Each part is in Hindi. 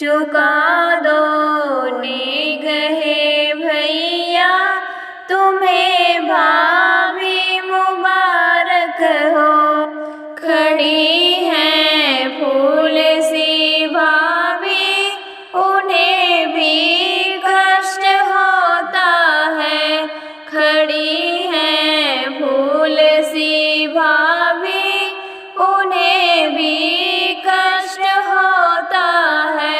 चुका दो निगहे भैया, तुम्हें भाभी मुबारक हो। खड़ी हैं फूल सी भाभी, उन्हें भी कष्ट होता है। खड़ी हैं फूल सी भाभी, उन्हें भी कष्ट होता है।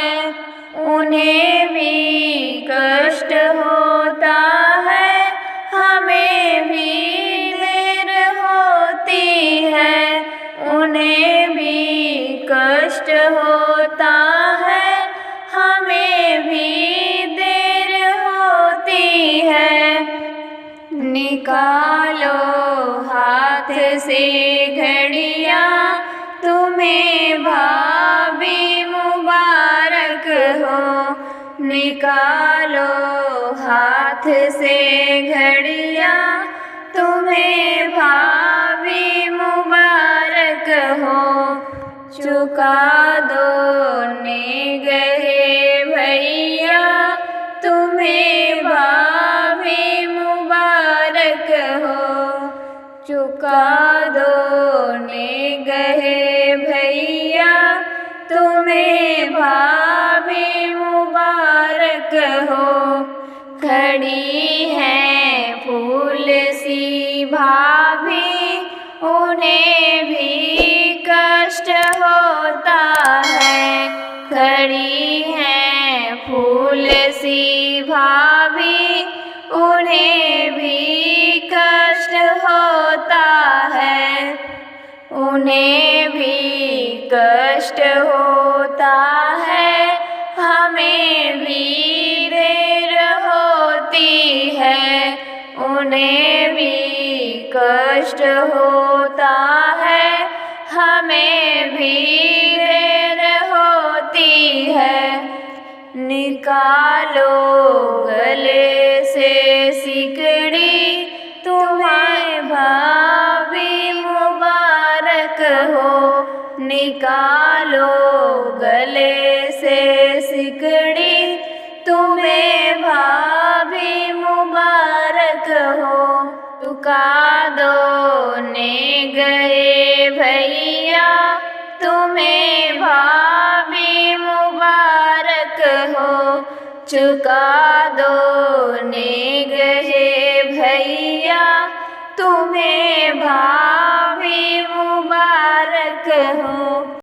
उन्हें भी कष्ट होता है, हमें भी देर होती है। उन्हें भी कष्ट होता है, हमें भी देर होती है। निकालो हाथ से घड़ियाँ, तुम्हें भाभी मुबारक हो। निकालो हाथ से घड़ियाँ, तुम्हें भाभी मुबारक हो। चुका दो निगहे भैया, तुम्हें भाभी मुबारक हो। चुका दो निगहे भैया, तुम्हें भाभी मुबारक हो। खड़ी हैं फूल सी भाभी, उन्हें भी कष्ट होता है। खड़ी हैं फूल सी भाभी, उन्हें भी कष्ट होता है। उन्हें भी कष्ट होता है, हमें भी देर होती है। उन्हें भी कष्ट होता है, हमें भी देर होती है। निकालो गले से सिकड़ी, तुम्हें भाभी मुबारक हो। निकालो गले से सिकड़ी, तुम्हें भाभी मुबारक हो। चुका दो निगहे भैया, तुम्हें भाभी मुबारक हो। चुका दो निगहे भैया, तुम्हें भाभी